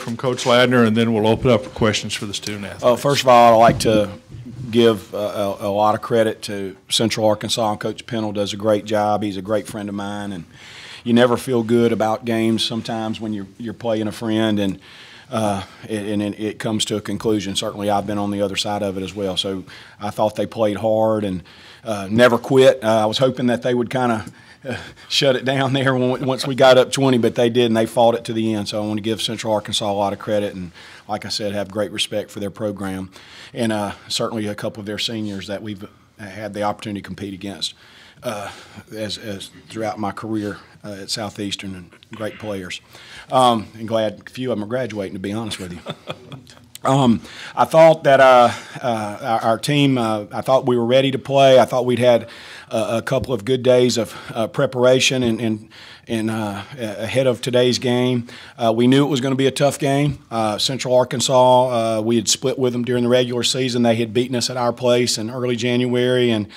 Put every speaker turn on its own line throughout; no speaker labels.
from Coach Ladner, and then we'll open up for questions for the student athletes.
First of all, I'd like to give a lot of credit to Central Arkansas. Coach Pennell does a great job. He's a great friend of mine, and you never feel good about games sometimes when you're playing a friend and it comes to a conclusion. Certainly, I've been on the other side of it as well. So I thought they played hard and never quit. I was hoping that they would kind of shut it down there once we got up 20, but they did, and they fought it to the end. So I want to give Central Arkansas a lot of credit, and like I said, have great respect for their program, and certainly a couple of their seniors that we've had the opportunity to compete against as throughout my career at Southeastern, and great players. And glad a few of them are graduating, to be honest with you. I thought that our team, I thought we were ready to play. I thought we'd had a couple of good days of preparation and ahead of today's game. We knew it was going to be a tough game. Central Arkansas, we had split with them during the regular season. They had beaten us at our place in early January, and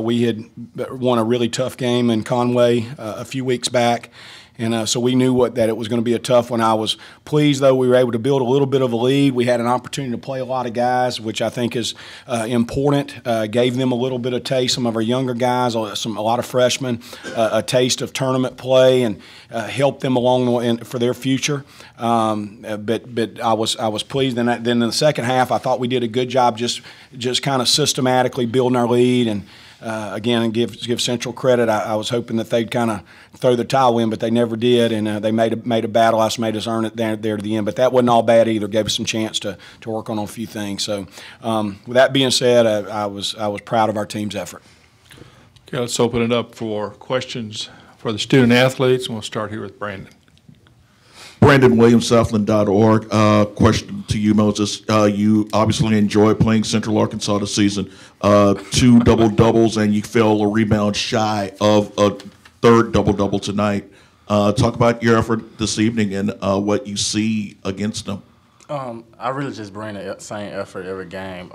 we had won a really tough game in Conway a few weeks back. And so we knew that it was going to be a tough one. I was pleased, though, we were able to build a little bit of a lead. We had an opportunity to play a lot of guys, which I think is important. Gave them a little bit of taste, some of our younger guys, a lot of freshmen, a taste of tournament play, and helped them along the way for their future. But I was pleased. And then in the second half, I thought we did a good job just kind of systematically building our lead. And again, and give Central credit. I was hoping that they'd kind of throw the towel in, but they never did, and they made a battle. Us made us earn it there to the end. But that wasn't all bad either. Gave us some chance to work on a few things. So, with that being said, I was proud of our team's effort.
Okay, let's open it up for questions for the student athletes, and we'll start here with Brandon.
Brandon Williams, Southland.org. Question to you, Moses. You obviously enjoyed playing Central Arkansas this season. 2 double-doubles, and you fell a rebound shy of a third double-double tonight. Talk about your effort this evening and what you see against them.
I really just bring the same effort every game.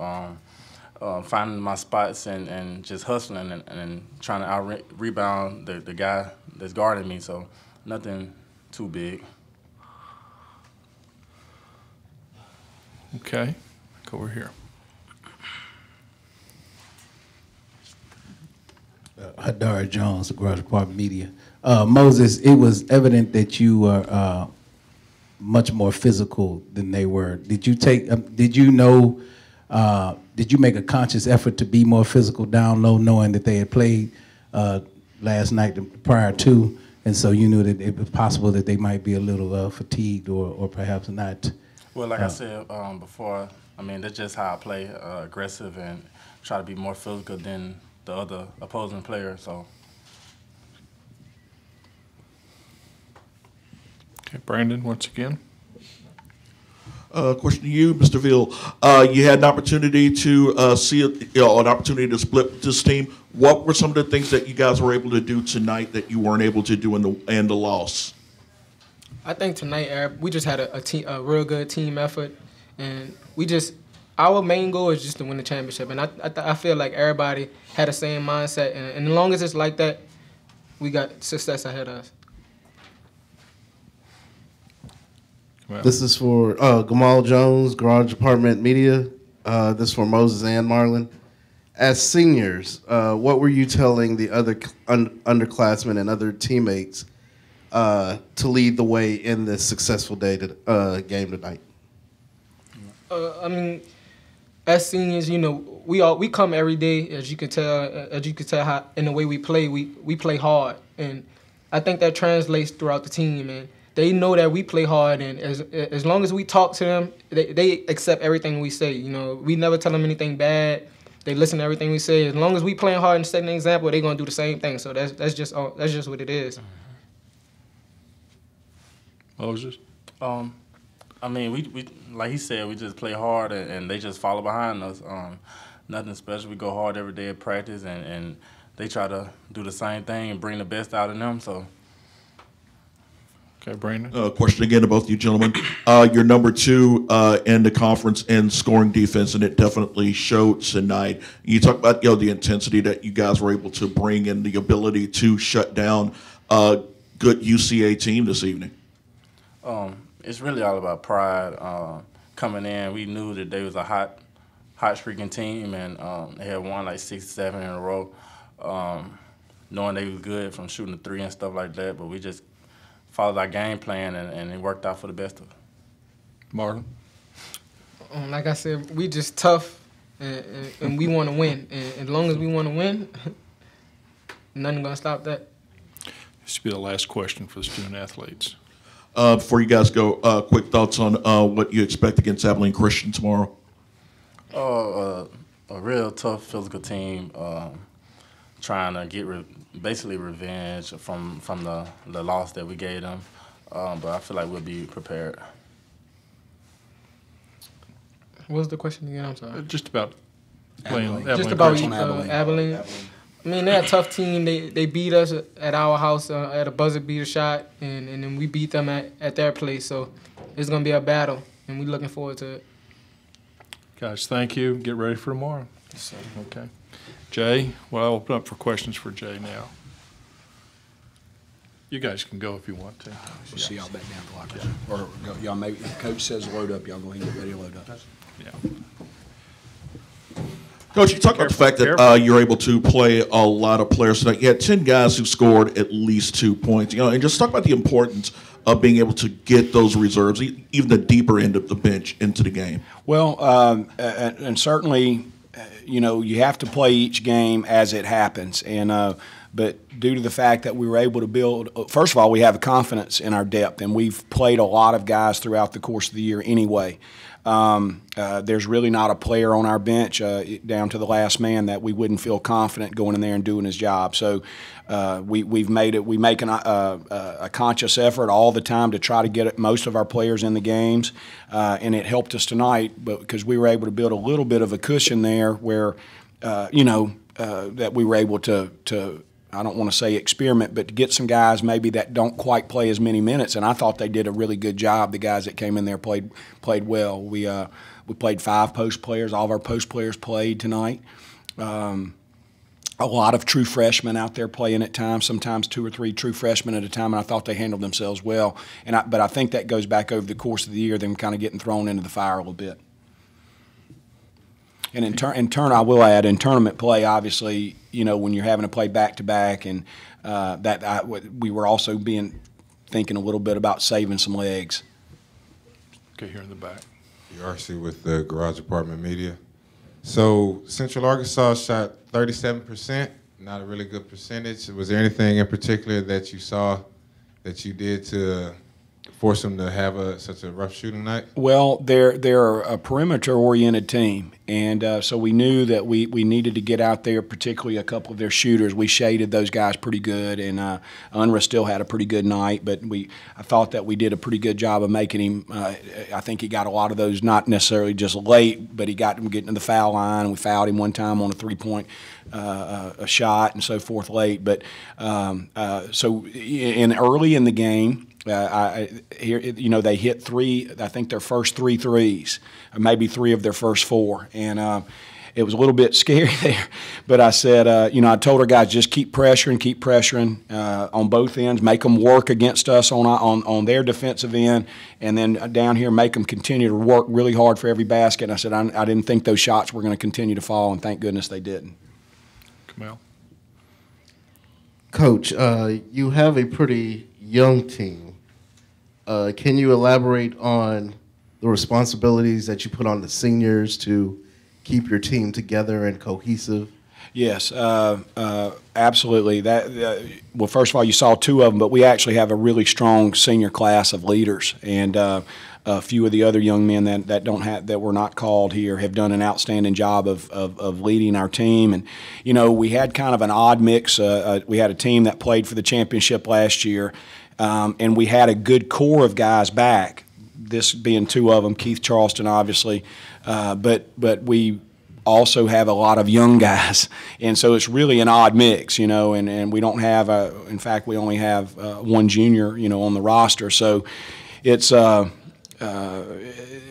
Finding my spots and just hustling and trying to out-rebound the guy that's guarding me, so nothing too big.
Okay, go over here.
Hadar Jones, Garage Department Media. Moses, it was evident that you were much more physical than they were. Did you make a conscious effort to be more physical down low, knowing that they had played last night prior to, and so you knew that it was possible that they might be a little fatigued or perhaps not?
Well, like I said before, I mean, that's just how I play, aggressive and try to be more physical than the other opposing player. So.
Okay, Brandon, once again.
Question to you, Mr. Veal. You had an opportunity to see an opportunity to split this team. What were some of the things that you guys were able to do tonight that you weren't able to do in the loss?
I think tonight we just had a real good team effort, and our main goal is just to win the championship. And I feel like everybody had the same mindset, and as long as it's like that, we got success ahead of us.
Well,
this is for Gamal Jones, Garage Department Media. This is for Moses and Marlain. As seniors, what were you telling the other underclassmen and other teammates to lead the way in this successful game tonight?
I mean, as seniors, you know, we come every day, as you can tell how in the way we play hard, and I think that translates throughout the team, and they know that we play hard, and as long as we talk to them, they accept everything we say. You know, we never tell them anything bad. They listen to everything we say. As long as we playing hard and setting an example, they're gonna do the same thing. So that's just what it is.
Moses?
I mean, we like he said, we just play hard and they just follow behind us. Nothing special. We go hard every day at practice, and they try to do the same thing and bring the best out of them. So.
Okay, Brandon.
Question again to both of you gentlemen. You're number 2 in the conference in scoring defense, and it definitely showed tonight. You talk about the intensity that you guys were able to bring and the ability to shut down a good UCA team this evening.
it's really all about pride. Coming in, we knew that they was a hot streaking team, and they had won like 6, 7 in a row. Knowing they was good from shooting the 3 and stuff like that, but we just followed our game plan, and it worked out for the best of us.
Marlon?
Like I said, we just tough, and we want to win. And as long as we want to win, nothing gonna stop that.
This will be the last question for the student athletes.
Before you guys go, quick thoughts on what you expect against Abilene Christian tomorrow.
A real tough physical team, trying to get basically revenge from the loss that we gave them. But I feel like we'll be prepared.
What was the question again? I'm sorry.
Just about playing Abilene.
Just about
Christian.
Abilene. I mean, they're a tough team. They beat us at our house at a buzzer beater shot, and then we beat them at their place. So it's going to be a battle, and we're looking forward to it.
Guys, thank you. Get ready for tomorrow. Okay. Jay, well, I'll open up for questions for Jay now. You guys can go if you want to.
We'll see y'all back down the locker room. Or y'all maybe, if Coach says load up, y'all go ahead and get ready to load up.
Yeah.
Coach, you talked about the fact that you're able to play a lot of players tonight. You had 10 guys who scored at least 2 points. And just talk about the importance of being able to get those reserves, even the deeper end of the bench, into the game.
Well, and certainly, you have to play each game as it happens. And but due to the fact that we were able to build, first of all, we have a confidence in our depth, and we've played a lot of guys throughout the course of the year anyway. There's really not a player on our bench down to the last man that we wouldn't feel confident going in there and doing his job. So we make a conscious effort all the time to try to get most of our players in the games, and it helped us tonight, but because we were able to build a little bit of a cushion there where that we were able to I don't want to say experiment, but to get some guys maybe that don't quite play as many minutes. And I thought they did a really good job. The guys that came in there played well. We played 5 post players. All of our post players played tonight. A lot of true freshmen out there playing at times, sometimes 2 or 3 true freshmen at a time, and I thought they handled themselves well. But I think that goes back over the course of the year, them kind of getting thrown into the fire a little bit. And in turn, I will add, in tournament play, obviously, when you're having to play back-to-back, and we were also thinking a little bit about saving some legs.
Okay, here in the back.
RC with the Garage Apartment Media. So Central Arkansas shot 37%, not a really good percentage. Was there anything in particular that you saw that you did to force them to have such a rough shooting night? Well,
they're a perimeter-oriented team, and so we knew that we needed to get out there, particularly a couple of their shooters. We shaded those guys pretty good, and Unruh still had a pretty good night, but I thought that we did a pretty good job of making him. I think he got a lot of those, not necessarily just late, but he got him getting to the foul line. We fouled him one time on a three-point a shot and so forth late. But so early in the game, they hit 3. I think their first 3 threes, or maybe 3 of their first 4, and it was a little bit scary there. But I said, I told our guys, just keep pressuring on both ends, make them work against us on their defensive end, and then down here make them continue to work really hard for every basket. And I said, I didn't think those shots were going to continue to fall, and thank goodness they didn't.
Kamel.
Coach, you have a pretty young team. Can you elaborate on the responsibilities that you put on the seniors to keep your team together and cohesive?
Yes, absolutely. Well, first of all, you saw 2 of them, but we actually have a really strong senior class of leaders, and a few of the other young men that were not called here have done an outstanding job of leading our team. And we had kind of an odd mix. We had a team that played for the championship last year. And we had a good core of guys back, this being 2 of them, Keith Charleston, obviously. But we also have a lot of young guys. And so it's really an odd mix, and we don't have in fact, we only have 1 junior, on the roster. So it's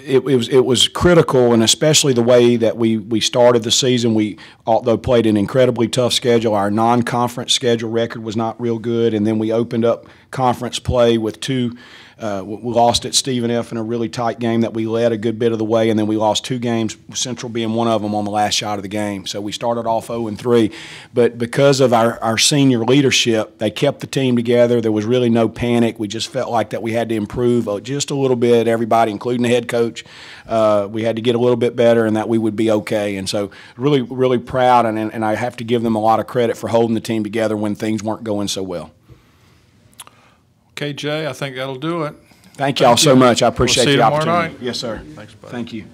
it was critical, and especially the way that we started the season. We, although played an incredibly tough schedule, our non-conference schedule record was not real good, and then we opened up conference play with 2 We lost at Stephen F. in a really tight game that we led a good bit of the way, and then we lost 2 games, Central being one of them, on the last shot of the game. So we started off 0-3. But because of our senior leadership, they kept the team together. There was really no panic. We just felt like that we had to improve just a little bit, everybody, including the head coach. We had to get a little bit better, and that we would be okay. And so really, really proud, and I have to give them a lot of credit for holding the team together when things weren't going so well.
Okay, Jay, I think that'll do it.
Thank y'all so much. I appreciate
We'll see
the
you tomorrow
opportunity.
night.
Yes, sir.
Thanks, buddy.
Thank you.